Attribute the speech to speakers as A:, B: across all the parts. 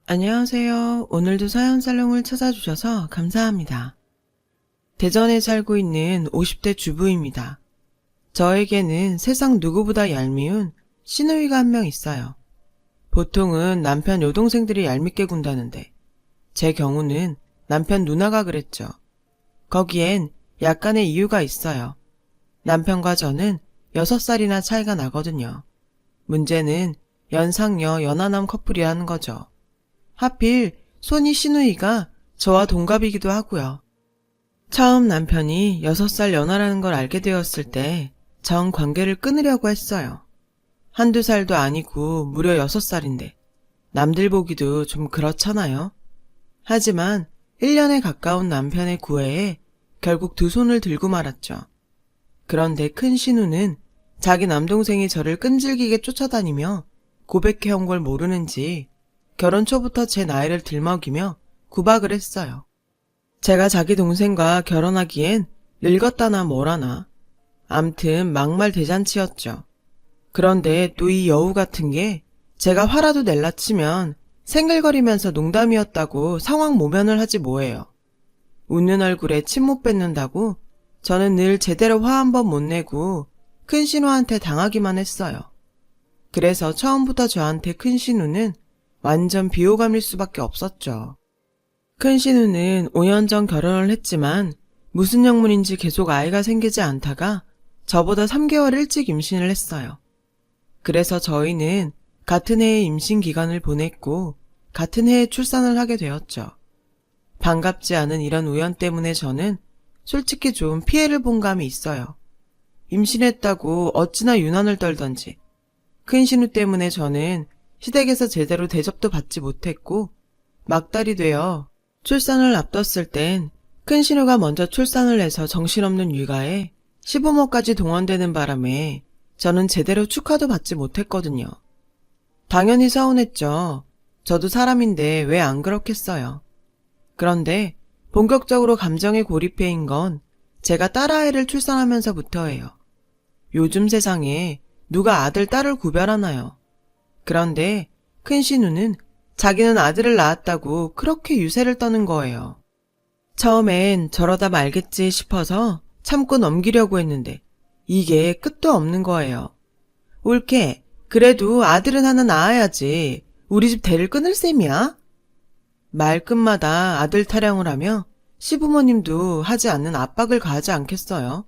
A: 안녕하세요. 오늘도 사연 살롱을 찾아주셔서 감사합니다. 대전에 살고 있는 50대 주부입니다. 저에게는 세상 누구보다 얄미운 시누이가 한 명 있어요. 보통은 남편 여동생들이 얄밉게 군다는데 제 경우는 남편 누나가 그랬죠. 거기엔 약간의 이유가 있어요. 남편과 저는 6살이나 차이가 나거든요. 문제는 연상녀 연하남 커플이라는 거죠. 하필 손이 시누이가 저와 동갑이기도 하고요. 처음 남편이 6살 연하라는 걸 알게 되었을 때 전 관계를 끊으려고 했어요. 한두 살도 아니고 무려 6살인데 남들 보기도 좀 그렇잖아요. 하지만 1년에 가까운 남편의 구애에 결국 두 손을 들고 말았죠. 그런데 큰 신우는 자기 남동생이 저를 끈질기게 쫓아다니며 고백해온 걸 모르는지 결혼 초부터 제 나이를 들먹이며 구박을 했어요. 제가 자기 동생과 결혼하기엔 늙었다나 뭐라나. 암튼 막말 대잔치였죠. 그런데 또 이 여우 같은 게 제가 화라도 낼라 치면 생글거리면서 농담이었다고 상황 모면을 하지 뭐예요. 웃는 얼굴에 침 못 뱉는다고 저는 늘 제대로 화 한 번 못 내고 큰 신우한테 당하기만 했어요. 그래서 처음부터 저한테 큰 신우는 완전 비호감일 수밖에 없었죠. 큰 신우는 5년 전 결혼을 했지만 무슨 영문인지 계속 아이가 생기지 않다가 저보다 3개월 일찍 임신을 했어요. 그래서 저희는 같은 해에 임신 기간을 보냈고 같은 해에 출산을 하게 되었죠. 반갑지 않은 이런 우연 때문에 저는 솔직히 좀 피해를 본 감이 있어요. 임신했다고 어찌나 유난을 떨던지. 큰 신우 때문에 저는 시댁에서 제대로 대접도 받지 못했고 막달이 되어 출산을 앞뒀을 땐 큰 신우가 먼저 출산을 해서 정신없는 육아에 시부모까지 동원되는 바람에 저는 제대로 축하도 받지 못했거든요. 당연히 서운했죠. 저도 사람인데 왜 안 그렇겠어요. 그런데 본격적으로 감정에 고립해인 건 제가 딸아이를 출산하면서부터예요. 요즘 세상에 누가 아들, 딸을 구별하나요? 그런데 큰 신우는 자기는 아들을 낳았다고 그렇게 유세를 떠는 거예요. 처음엔 저러다 말겠지 싶어서 참고 넘기려고 했는데 이게 끝도 없는 거예요. 옳게 그래도 아들은 하나 낳아야지. 우리 집 대를 끊을 셈이야? 말끝마다 아들 타령을 하며 시부모님도 하지 않는 압박을 가하지 않겠어요.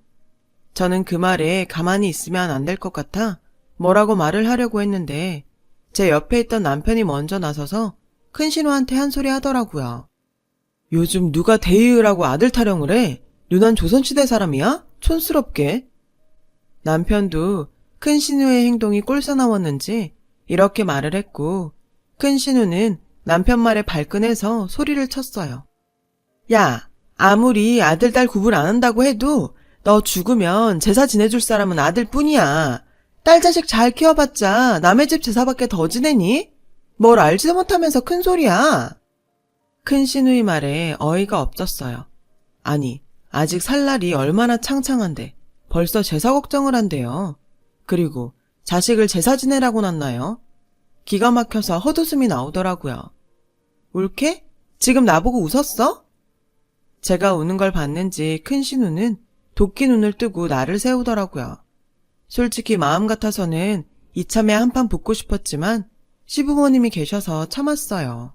A: 저는 그 말에 가만히 있으면 안 될 것 같아 뭐라고 말을 하려고 했는데 제 옆에 있던 남편이 먼저 나서서 큰 신우한테 한 소리 하더라고요. 요즘 누가 대의으라고 아들 타령을 해? 누난 조선시대 사람이야? 촌스럽게. 남편도 큰 신우의 행동이 꼴사나웠는지 이렇게 말을 했고 큰 신우는 남편 말에 발끈해서 소리를 쳤어요. 야, 아무리 아들 딸 구분 안 한다고 해도 너 죽으면 제사 지내줄 사람은 아들뿐이야. 딸 자식 잘 키워봤자 남의 집 제사밖에 더 지내니? 뭘 알지도 못하면서 큰 소리야. 큰 신우의 말에 어이가 없었어요. 아니, 아직 살 날이 얼마나 창창한데 벌써 제사 걱정을 한대요. 그리고 자식을 제사 지내라고 놨나요? 기가 막혀서 헛웃음이 나오더라고요. 옳게? 지금 나보고 웃었어? 제가 우는 걸 봤는지 큰 신우는 도끼 눈을 뜨고 나를 세우더라고요. 솔직히 마음 같아서는 이참에 한판 붙고 싶었지만 시부모님이 계셔서 참았어요.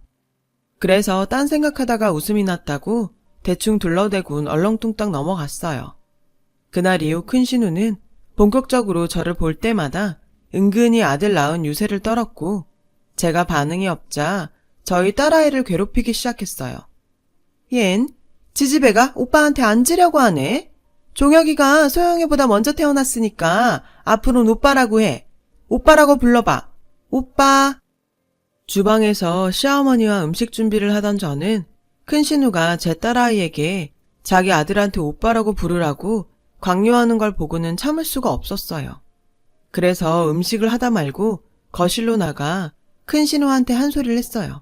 A: 그래서 딴 생각하다가 웃음이 났다고 대충 둘러대곤 얼렁뚱땅 넘어갔어요. 그날 이후 큰 신우는 본격적으로 저를 볼 때마다 은근히 아들 낳은 유세를 떨었고 제가 반응이 없자 저희 딸아이를 괴롭히기 시작했어요. 얜 지지배가 오빠한테 앉으려고 하네. 종혁이가 소영이보다 먼저 태어났으니까 앞으로는 오빠라고 해. 오빠라고 불러봐. 오빠. 주방에서 시어머니와 음식 준비를 하던 저는 큰 신우가 제 딸아이에게 자기 아들한테 오빠라고 부르라고 강요하는 걸 보고는 참을 수가 없었어요. 그래서 음식을 하다 말고 거실로 나가 큰 신우한테 한 소리를 했어요.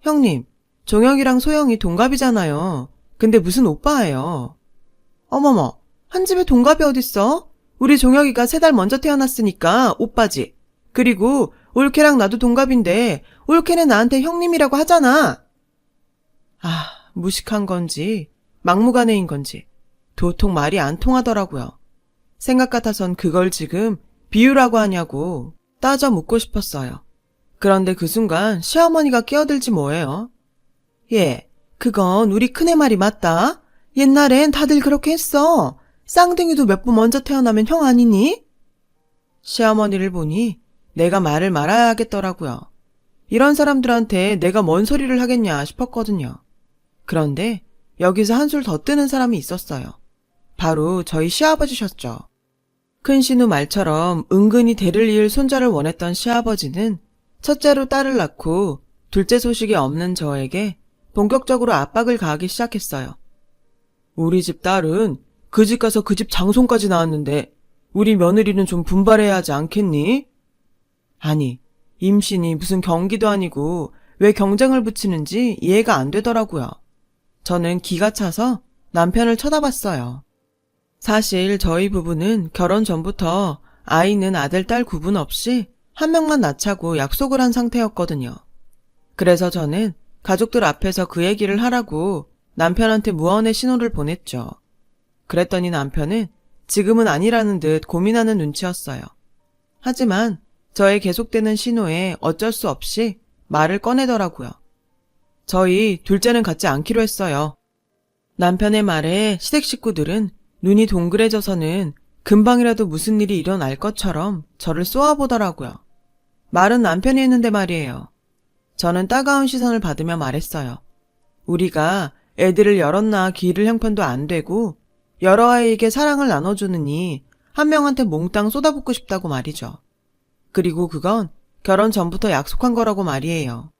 A: 형님, 종혁이랑 소영이 동갑이잖아요. 근데 무슨 오빠예요. 어머머, 한 집에 동갑이 어딨어? 우리 종혁이가 3달 먼저 태어났으니까 오빠지. 그리고 올케랑 나도 동갑인데 올케는 나한테 형님이라고 하잖아. 무식한 건지 막무가내인 건지 도통 말이 안 통하더라고요. 생각 같아선 그걸 지금 비유라고 하냐고 따져 묻고 싶었어요. 그런데 그 순간 시어머니가 끼어들지 뭐예요. 그건 우리 큰애 말이 맞다. 옛날엔 다들 그렇게 했어. 쌍둥이도 몇 분 먼저 태어나면 형 아니니? 시어머니를 보니 내가 말을 말아야 하겠더라고요. 이런 사람들한테 내가 뭔 소리를 하겠냐 싶었거든요. 그런데 여기서 한술 더 뜨는 사람이 있었어요. 바로 저희 시아버지셨죠. 큰 신우 말처럼 은근히 대를 이을 손자를 원했던 시아버지는 첫째로 딸을 낳고 둘째 소식이 없는 저에게 본격적으로 압박을 가하기 시작했어요. 우리 집 딸은 그 집 가서 그 집 장손까지 낳았는데 우리 며느리는 좀 분발해야 하지 않겠니? 아니, 임신이 무슨 경기도 아니고 왜 경쟁을 붙이는지 이해가 안 되더라고요. 저는 기가 차서 남편을 쳐다봤어요. 사실 저희 부부는 결혼 전부터 아이는 아들, 딸 구분 없이 한 명만 낳자고 약속을 한 상태였거든요. 그래서 저는 가족들 앞에서 그 얘기를 하라고 남편한테 무언의 신호를 보냈죠. 그랬더니 남편은 지금은 아니라는 듯 고민하는 눈치였어요. 하지만 저의 계속되는 신호에 어쩔 수 없이 말을 꺼내더라고요. 저희 둘째는 갖지 않기로 했어요. 남편의 말에 시댁 식구들은 눈이 동그래져서는 금방이라도 무슨 일이 일어날 것처럼 저를 쏘아보더라고요. 말은 남편이 했는데 말이에요. 저는 따가운 시선을 받으며 말했어요. 우리가 애들을 여럿 낳아 기를 형편도 안 되고 여러 아이에게 사랑을 나눠주느니 한 명한테 몽땅 쏟아붓고 싶다고 말이죠. 그리고 그건 결혼 전부터 약속한 거라고 말이에요.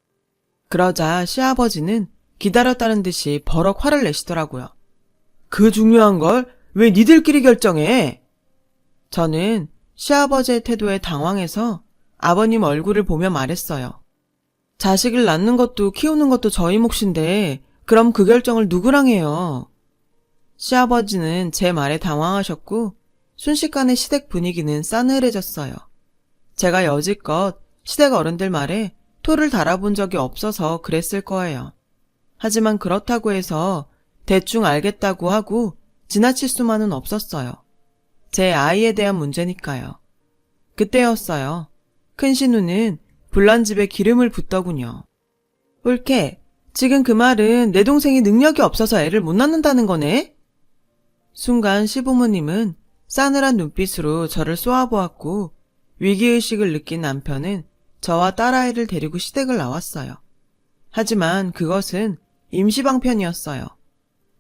A: 그러자 시아버지는 기다렸다는 듯이 버럭 화를 내시더라고요. 그 중요한 걸 왜 니들끼리 결정해? 저는 시아버지의 태도에 당황해서 아버님 얼굴을 보며 말했어요. 자식을 낳는 것도 키우는 것도 저희 몫인데 그럼 그 결정을 누구랑 해요? 시아버지는 제 말에 당황하셨고 순식간에 시댁 분위기는 싸늘해졌어요. 제가 여지껏 시댁 어른들 말에 토를 달아본 적이 없어서 그랬을 거예요. 하지만 그렇다고 해서 대충 알겠다고 하고 지나칠 수만은 없었어요. 제 아이에 대한 문제니까요. 그때였어요. 큰 신우는 불난 집에 기름을 붓더군요. 올케, 지금 그 말은 내 동생이 능력이 없어서 애를 못 낳는다는 거네? 순간 시부모님은 싸늘한 눈빛으로 저를 쏘아보았고 위기의식을 느낀 남편은 저와 딸아이를 데리고 시댁을 나왔어요. 하지만 그것은 임시방편이었어요.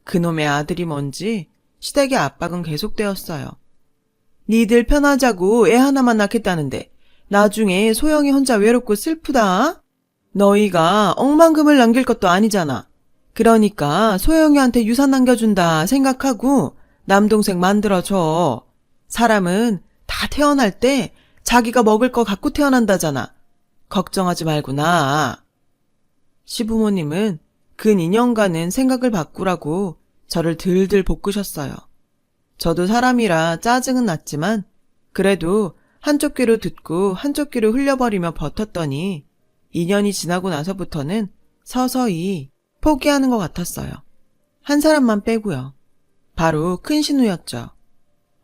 A: 그놈의 아들이 뭔지 시댁의 압박은 계속되었어요. 니들 편하자고 애 하나만 낳겠다는데 나중에 소영이 혼자 외롭고 슬프다? 너희가 억만금을 남길 것도 아니잖아. 그러니까 소영이한테 유산 남겨준다 생각하고 남동생 만들어줘. 사람은 다 태어날 때 자기가 먹을 거 갖고 태어난다잖아. 걱정하지 말고 나. 시부모님은 근 2년간은 생각을 바꾸라고 저를 들들 볶으셨어요. 저도 사람이라 짜증은 났지만 그래도 한쪽 귀로 듣고 한쪽 귀로 흘려버리며 버텼더니 2년이 지나고 나서부터는 서서히 포기하는 것 같았어요. 한 사람만 빼고요. 바로 큰 신우였죠.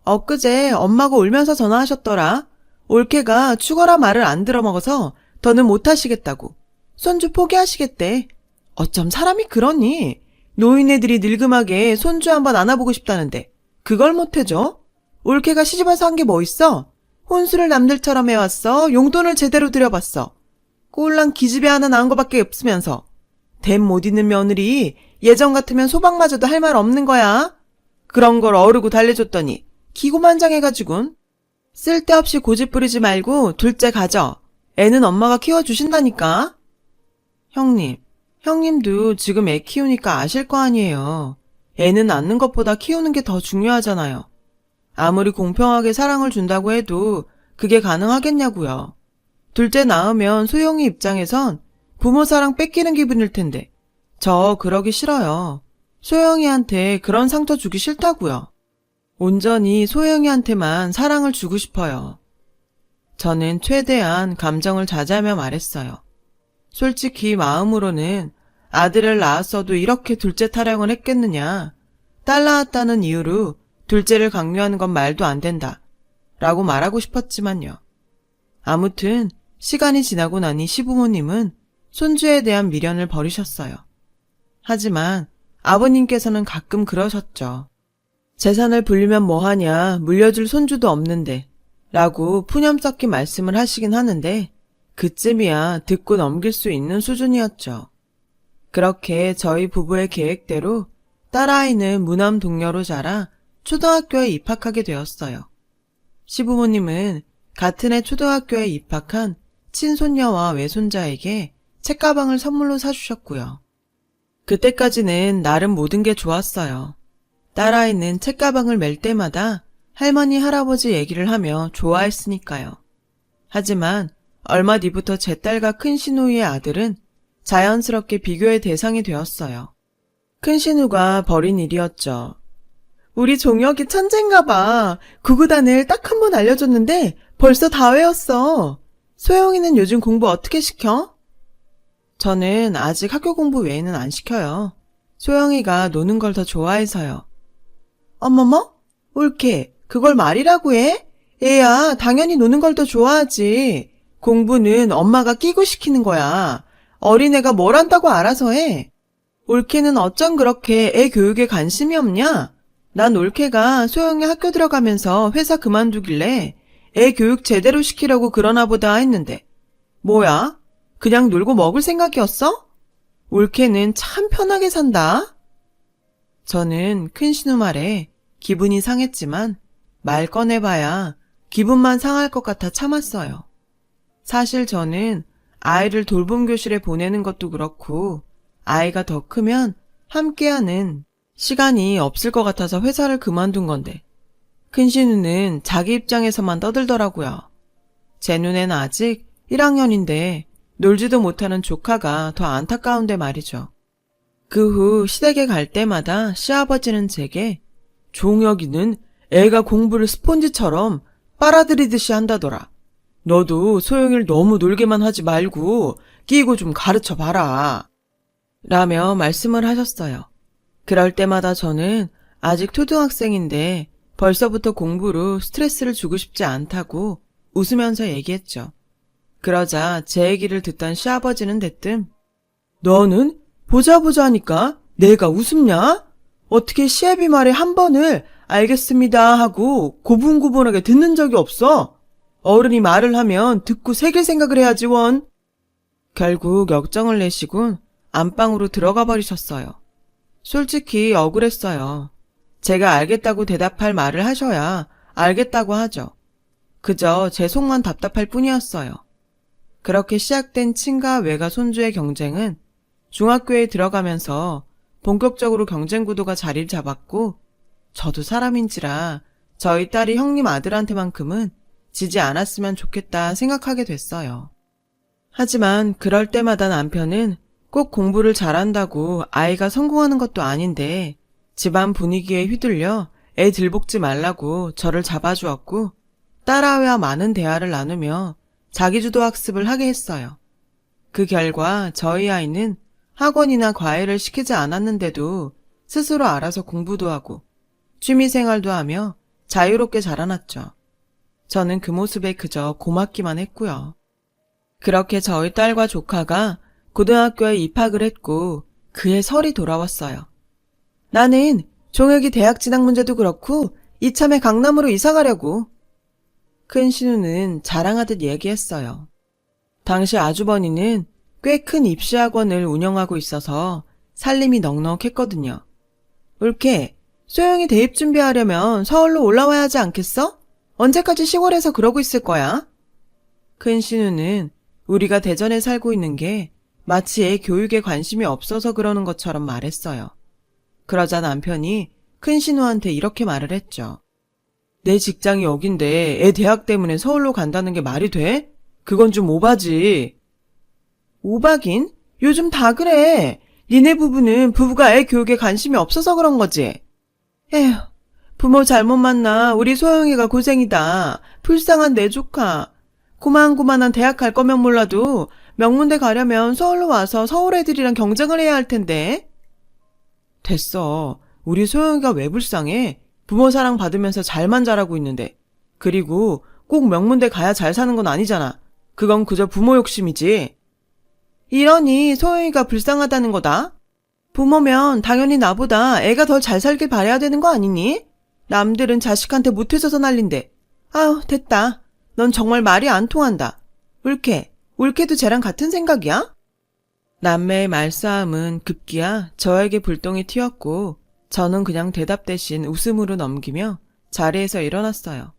A: 엊그제 엄마가 울면서 전화하셨더라. 올케가 죽어라 말을 안 들어먹어서 더는 못하시겠다고. 손주 포기하시겠대. 어쩜 사람이 그러니? 노인네들이 늙음하게 손주 한번 안아보고 싶다는데 그걸 못해줘? 올케가 시집와서 한 게 뭐 있어? 혼수를 남들처럼 해왔어. 용돈을 제대로 들여봤어. 꼴랑 기집애 하나 낳은 거밖에 없으면서. 댐 못 있는 며느리 예전 같으면 소방마저도 할 말 없는 거야. 그런 걸 어르고 달래줬더니 기고만장해가지군. 쓸데없이 고집 부리지 말고 둘째 가져. 애는 엄마가 키워주신다니까. 형님도 지금 애 키우니까 아실 거 아니에요. 애는 낳는 것보다 키우는 게 더 중요하잖아요. 아무리 공평하게 사랑을 준다고 해도 그게 가능하겠냐고요. 둘째 낳으면 소영이 입장에선 부모 사랑 뺏기는 기분일 텐데 저 그러기 싫어요. 소영이한테 그런 상처 주기 싫다고요. 온전히 소영이한테만 사랑을 주고 싶어요. 저는 최대한 감정을 자제하며 말했어요. 솔직히 마음으로는 아들을 낳았어도 이렇게 둘째 타령을 했겠느냐. 딸 낳았다는 이유로 둘째를 강요하는 건 말도 안 된다. 라고 말하고 싶었지만요. 아무튼 시간이 지나고 나니 시부모님은 손주에 대한 미련을 버리셨어요. 하지만 아버님께서는 가끔 그러셨죠. 재산을 불리면 뭐하냐, 물려줄 손주도 없는데 라고 푸념 섞인 말씀을 하시긴 하는데 그쯤이야 듣고 넘길 수 있는 수준이었죠. 그렇게 저희 부부의 계획대로 딸아이는 무남 동녀로 자라 초등학교에 입학하게 되었어요. 시부모님은 같은 해 초등학교에 입학한 친손녀와 외손자에게 책가방을 선물로 사주셨고요. 그때까지는 나름 모든 게 좋았어요. 딸아이는 책가방을 멜 때마다 할머니, 할아버지 얘기를 하며 좋아했으니까요. 하지만 얼마 뒤부터 제 딸과 큰 신우의 아들은 자연스럽게 비교의 대상이 되었어요. 큰 신우가 벌인 일이었죠. 우리 종혁이 천재인가 봐. 구구단을 딱 한 번 알려줬는데 벌써 다 외웠어. 소영이는 요즘 공부 어떻게 시켜? 저는 아직 학교 공부 외에는 안 시켜요. 소영이가 노는 걸 더 좋아해서요. 어머머? 옳게 그걸 말이라고 해? 애야 당연히 노는 걸 더 좋아하지. 공부는 엄마가 끼고 시키는 거야. 어린애가 뭘 한다고 알아서 해. 올케는 어쩜 그렇게 애 교육에 관심이 없냐? 난 올케가 소영이 학교 들어가면서 회사 그만두길래 애 교육 제대로 시키려고 그러나 보다 했는데 뭐야? 그냥 놀고 먹을 생각이었어? 올케는 참 편하게 산다. 저는 큰 신우 말에 기분이 상했지만 말 꺼내봐야 기분만 상할 것 같아 참았어요. 사실 저는 아이를 돌봄 교실에 보내는 것도 그렇고 아이가 더 크면 함께하는 시간이 없을 것 같아서 회사를 그만둔 건데 큰 신우는 자기 입장에서만 떠들더라고요. 제 눈엔 아직 1학년인데 놀지도 못하는 조카가 더 안타까운데 말이죠. 그 후 시댁에 갈 때마다 시아버지는 제게 종혁이는 애가 공부를 스폰지처럼 빨아들이듯이 한다더라. 너도 소영이를 너무 놀게만 하지 말고 끼고 좀 가르쳐봐라. 라며 말씀을 하셨어요. 그럴 때마다 저는 아직 초등학생인데 벌써부터 공부로 스트레스를 주고 싶지 않다고 웃으면서 얘기했죠. 그러자 제 얘기를 듣던 시아버지는 대뜸 너는 보자 하니까 내가 웃음냐? 어떻게 시애비 말에 한 번을 알겠습니다 하고 고분고분하게 듣는 적이 없어? 어른이 말을 하면 듣고 새길 생각을 해야지 원. 결국 역정을 내시곤 안방으로 들어가 버리셨어요. 솔직히 억울했어요. 제가 알겠다고 대답할 말을 하셔야 알겠다고 하죠. 그저 제 속만 답답할 뿐이었어요. 그렇게 시작된 친가 외가 손주의 경쟁은 중학교에 들어가면서 본격적으로 경쟁 구도가 자리를 잡았고 저도 사람인지라 저희 딸이 형님 아들한테만큼은 지지 않았으면 좋겠다 생각하게 됐어요. 하지만 그럴 때마다 남편은 꼭 공부를 잘한다고 아이가 성공하는 것도 아닌데 집안 분위기에 휘둘려 애 들볶지 말라고 저를 잡아주었고 딸아이와 많은 대화를 나누며 자기주도 학습을 하게 했어요. 그 결과 저희 아이는 학원이나 과외를 시키지 않았는데도 스스로 알아서 공부도 하고 취미생활도 하며 자유롭게 자라났죠. 저는 그 모습에 그저 고맙기만 했고요. 그렇게 저희 딸과 조카가 고등학교에 입학을 했고 그해 설이 돌아왔어요. 나는 종혁이 대학 진학 문제도 그렇고 이참에 강남으로 이사 가려고. 큰 신우는 자랑하듯 얘기했어요. 당시 아주버니는 꽤 큰 입시학원을 운영하고 있어서 살림이 넉넉했거든요. 옳게 소영이 대입 준비하려면 서울로 올라와야 하지 않겠어? 언제까지 시골에서 그러고 있을 거야? 큰 신우는 우리가 대전에 살고 있는 게 마치 애 교육에 관심이 없어서 그러는 것처럼 말했어요. 그러자 남편이 큰 신우한테 이렇게 말을 했죠. 내 직장이 여긴데 애 대학 때문에 서울로 간다는 게 말이 돼? 그건 좀 오바지. 오바긴? 요즘 다 그래. 니네 부부는 부부가 애 교육에 관심이 없어서 그런 거지. 에휴, 부모 잘못 만나 우리 소영이가 고생이다. 불쌍한 내 조카. 고만고만한 대학 갈 거면 몰라도 명문대 가려면 서울로 와서 서울 애들이랑 경쟁을 해야 할 텐데. 됐어. 우리 소영이가 왜 불쌍해? 부모 사랑 받으면서 잘만 자라고 있는데. 그리고 꼭 명문대 가야 잘 사는 건 아니잖아. 그건 그저 부모 욕심이지. 이러니 소영이가 불쌍하다는 거다. 부모면 당연히 나보다 애가 더 잘 살길 바라야 되는 거 아니니? 남들은 자식한테 못해줘서 난린데. 아유, 됐다. 넌 정말 말이 안 통한다. 울케도 쟤랑 같은 생각이야? 남매의 말싸움은 급기야 저에게 불똥이 튀었고 저는 그냥 대답 대신 웃음으로 넘기며 자리에서 일어났어요.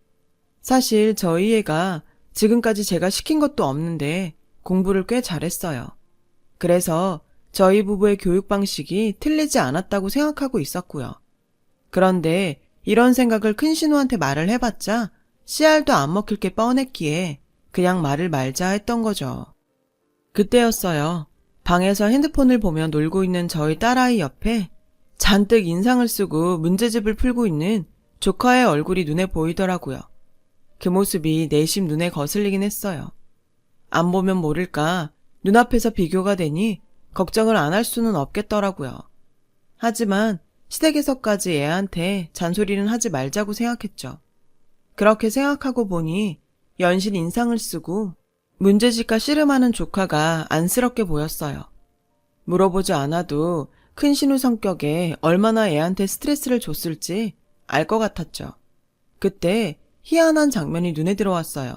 A: 사실 저희 애가 지금까지 제가 시킨 것도 없는데 공부를 꽤 잘했어요. 그래서 저희 부부의 교육 방식이 틀리지 않았다고 생각하고 있었고요. 그런데 이런 생각을 큰 신우한테 말을 해봤자 씨알도 안 먹힐 게 뻔했기에 그냥 말을 말자 했던 거죠. 그때였어요. 방에서 핸드폰을 보며 놀고 있는 저희 딸아이 옆에 잔뜩 인상을 쓰고 문제집을 풀고 있는 조카의 얼굴이 눈에 보이더라고요. 그 모습이 내심 눈에 거슬리긴 했어요. 안 보면 모를까 눈앞에서 비교가 되니 걱정을 안 할 수는 없겠더라고요. 하지만 시댁에서까지 애한테 잔소리는 하지 말자고 생각했죠. 그렇게 생각하고 보니 연신 인상을 쓰고 문제집과 씨름하는 조카가 안쓰럽게 보였어요. 물어보지 않아도 큰 신우 성격에 얼마나 애한테 스트레스를 줬을지 알 것 같았죠. 그때 희한한 장면이 눈에 들어왔어요.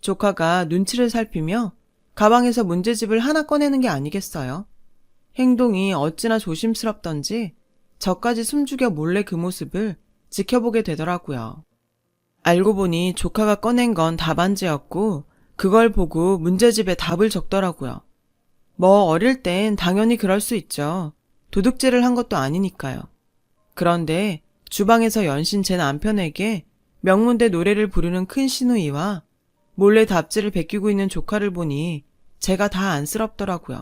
A: 조카가 눈치를 살피며 가방에서 문제집을 하나 꺼내는 게 아니겠어요? 행동이 어찌나 조심스럽던지 저까지 숨죽여 몰래 그 모습을 지켜보게 되더라고요. 알고 보니 조카가 꺼낸 건 답안지였고 그걸 보고 문제집에 답을 적더라고요. 뭐 어릴 땐 당연히 그럴 수 있죠. 도둑질을 한 것도 아니니까요. 그런데 주방에서 연신 제 남편에게 명문대 노래를 부르는 큰 시누이와 몰래 답지를 베끼고 있는 조카를 보니 제가 다 안쓰럽더라고요.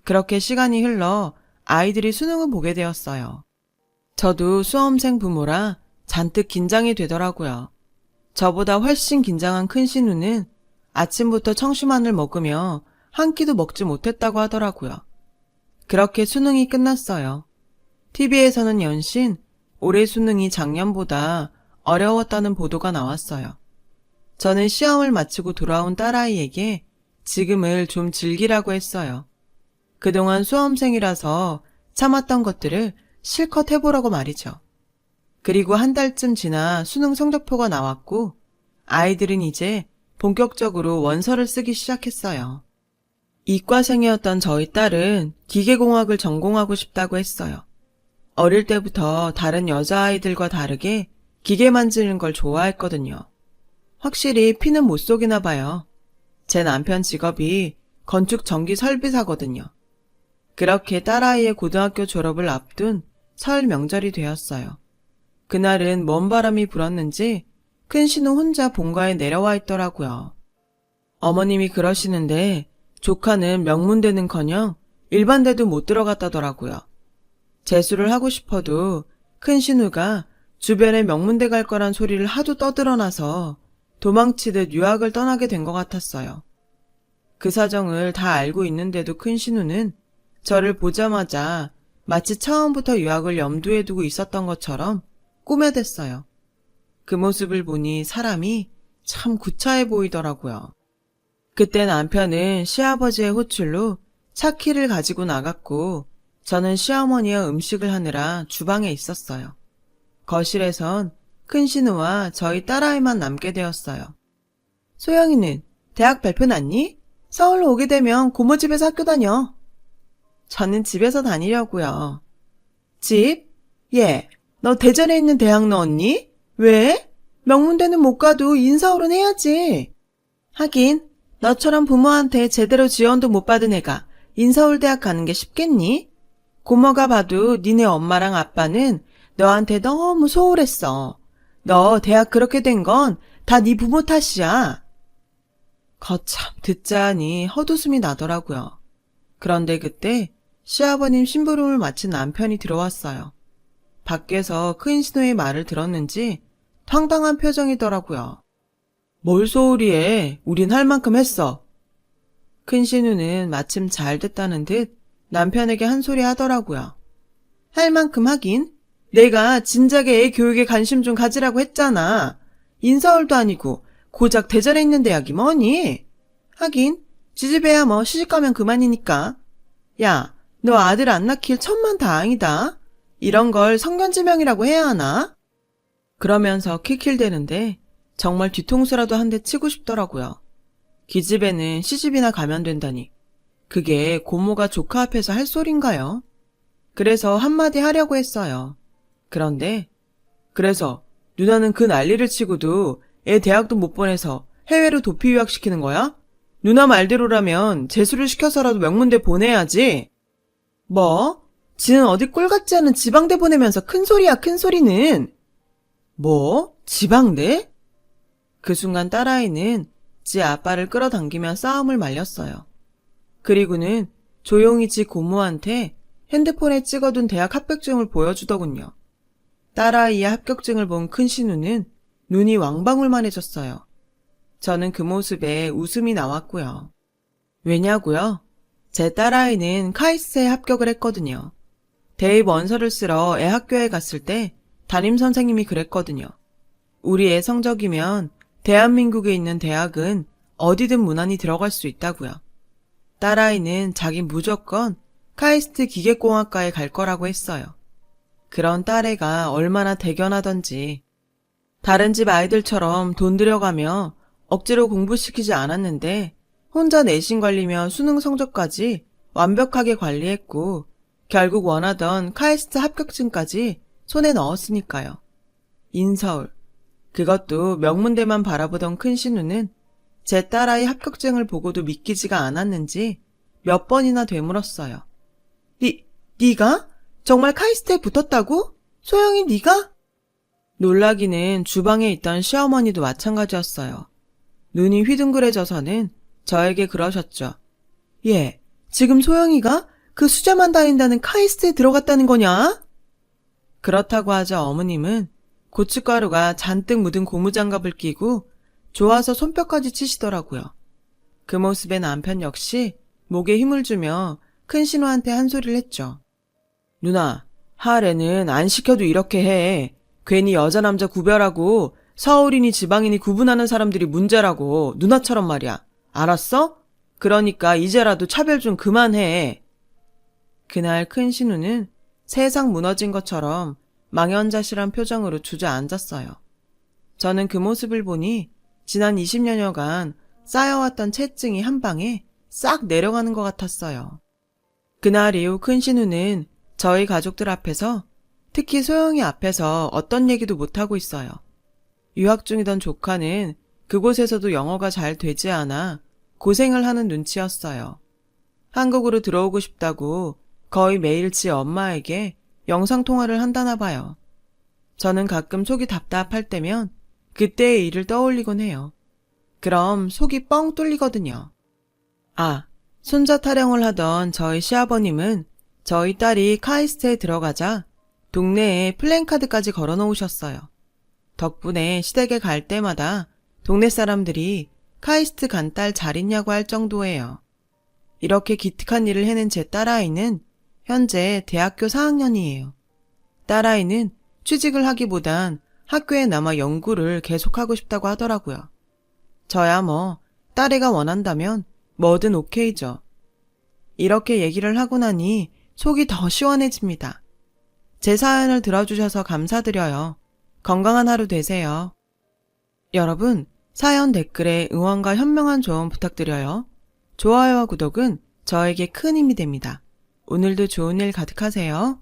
A: 그렇게 시간이 흘러 아이들이 수능을 보게 되었어요. 저도 수험생 부모라 잔뜩 긴장이 되더라고요. 저보다 훨씬 긴장한 큰 신우는 아침부터 청심환을 먹으며 한 끼도 먹지 못했다고 하더라고요. 그렇게 수능이 끝났어요. TV에서는 연신 올해 수능이 작년보다 어려웠다는 보도가 나왔어요. 저는 시험을 마치고 돌아온 딸아이에게 지금을 좀 즐기라고 했어요. 그동안 수험생이라서 참았던 것들을 실컷 해보라고 말이죠. 그리고 한 달쯤 지나 수능 성적표가 나왔고 아이들은 이제 본격적으로 원서를 쓰기 시작했어요. 이과생이었던 저희 딸은 기계공학을 전공하고 싶다고 했어요. 어릴 때부터 다른 여자아이들과 다르게 기계 만지는 걸 좋아했거든요. 확실히 피는 못 속이나 봐요. 제 남편 직업이 건축 전기 설비사거든요. 그렇게 딸아이의 고등학교 졸업을 앞둔 설 명절이 되었어요. 그날은 먼 바람이 불었는지 큰 신우 혼자 본가에 내려와 있더라고요. 어머님이 그러시는데 조카는 명문대는커녕 일반대도 못 들어갔다더라고요. 재수를 하고 싶어도 큰 신우가 주변에 명문대 갈 거란 소리를 하도 떠들어놔서 도망치듯 유학을 떠나게 된 것 같았어요. 그 사정을 다 알고 있는데도 큰 신우는 저를 보자마자 마치 처음부터 유학을 염두에 두고 있었던 것처럼 꾸며댔어요. 그 모습을 보니 사람이 참 구차해 보이더라고요. 그때 남편은 시아버지의 호출로 차 키를 가지고 나갔고 저는 시어머니와 음식을 하느라 주방에 있었어요. 거실에선 큰 신우와 저희 딸아이만 남게 되었어요. 소영이는 대학 발표 났니? 서울로 오게 되면 고모 집에서 학교 다녀. 저는 집에서 다니려고요. 집? 예. 너 대전에 있는 대학 넣었니? 왜? 명문대는 못 가도 인서울은 해야지. 하긴 너처럼 부모한테 제대로 지원도 못 받은 애가 인서울대학 가는 게 쉽겠니? 고모가 봐도 니네 엄마랑 아빠는 너한테 너무 소홀했어. 너 대학 그렇게 된 건 다 네 부모 탓이야. 거참 듣자 하니 헛웃음이 나더라고요. 그런데 그때 시아버님 심부름을 마친 남편이 들어왔어요. 밖에서 큰 신우의 말을 들었는지 황당한 표정이더라고요. 뭘 소홀히 해. 우린 할 만큼 했어. 큰 신우는 마침 잘 됐다는 듯 남편에게 한 소리 하더라고요. 할 만큼 하긴? 내가 진작에 애 교육에 관심 좀 가지라고 했잖아. 인서울도 아니고 고작 대전에 있는 대학이 뭐니? 하긴 지집애야 뭐 시집가면 그만이니까. 야, 너 아들 안 낳길 천만다행이다. 이런 걸 성견지명이라고 해야 하나? 그러면서 킬킬대는데 정말 뒤통수라도 한 대 치고 싶더라고요. 기집애는 시집이나 가면 된다니. 그게 고모가 조카 앞에서 할 소린가요? 그래서 한마디 하려고 했어요. 그런데 그래서 누나는 그 난리를 치고도 애 대학도 못 보내서 해외로 도피 유학시키는 거야? 누나 말대로라면 재수를 시켜서라도 명문대 보내야지. 뭐? 지는 어디 꼴 같지 않은 지방대 보내면서 큰 소리야, 큰 소리는. 뭐? 지방대? 그 순간 딸아이는 지 아빠를 끌어당기며 싸움을 말렸어요. 그리고는 조용히 지 고모한테 핸드폰에 찍어둔 대학 합격증을 보여주더군요. 딸아이의 합격증을 본 큰 신우는 눈이 왕방울만해졌어요. 저는 그 모습에 웃음이 나왔고요. 왜냐고요? 제 딸아이는 카이스트에 합격을 했거든요. 대입 원서를 쓰러 애 학교에 갔을 때 담임선생님이 그랬거든요. 우리 애 성적이면 대한민국에 있는 대학은 어디든 무난히 들어갈 수 있다고요. 딸아이는 자기 무조건 카이스트 기계공학과에 갈 거라고 했어요. 그런 딸애가 얼마나 대견하던지. 다른 집 아이들처럼 돈 들여가며 억지로 공부시키지 않았는데 혼자 내신 관리며 수능 성적까지 완벽하게 관리했고 결국 원하던 카이스트 합격증까지 손에 넣었으니까요. 인서울. 그것도 명문대만 바라보던 큰 신우는 제 딸아이 합격증을 보고도 믿기지가 않았는지 몇 번이나 되물었어요. 네가? 정말 카이스트에 붙었다고? 소영이 네가? 놀라기는 주방에 있던 시어머니도 마찬가지였어요. 눈이 휘둥그레져서는 저에게 그러셨죠. 얘, 지금 소영이가 그 수자만 다닌다는 카이스트에 들어갔다는 거냐? 그렇다고 하자 어머님은 고춧가루가 잔뜩 묻은 고무장갑을 끼고 좋아서 손뼉까지 치시더라고요. 그 모습에 남편 역시 목에 힘을 주며 큰 신우한테 한 소리를 했죠. 누나, 하래는 안 시켜도 이렇게 해. 괜히 여자 남자 구별하고 서울이니 지방이니 구분하는 사람들이 문제라고. 누나처럼 말이야. 알았어? 그러니까 이제라도 차별 좀 그만해. 그날 큰 신우는 세상 무너진 것처럼 망연자실한 표정으로 주저앉았어요. 저는 그 모습을 보니 지난 20년여간 쌓여왔던 채증이 한 방에 싹 내려가는 것 같았어요. 그날 이후 큰 신우는 저희 가족들 앞에서, 특히 소영이 앞에서 어떤 얘기도 못하고 있어요. 유학 중이던 조카는 그곳에서도 영어가 잘 되지 않아 고생을 하는 눈치였어요. 한국으로 들어오고 싶다고 거의 매일 지 엄마에게 영상통화를 한다나 봐요. 저는 가끔 속이 답답할 때면 그때의 일을 떠올리곤 해요. 그럼 속이 뻥 뚫리거든요. 아, 손자 타령을 하던 저희 시아버님은 저희 딸이 카이스트에 들어가자 동네에 플랜카드까지 걸어놓으셨어요. 덕분에 시댁에 갈 때마다 동네 사람들이 카이스트 간 딸 잘 있냐고 할 정도예요. 이렇게 기특한 일을 해낸 제 딸아이는 현재 대학교 4학년이에요. 딸아이는 취직을 하기보단 학교에 남아 연구를 계속하고 싶다고 하더라고요. 저야 뭐 딸애가 원한다면 뭐든 오케이죠. 이렇게 얘기를 하고 나니 속이 더 시원해집니다. 제 사연을 들어주셔서 감사드려요. 건강한 하루 되세요. 여러분, 사연 댓글에 응원과 현명한 조언 부탁드려요. 좋아요와 구독은 저에게 큰 힘이 됩니다. 오늘도 좋은 일 가득하세요.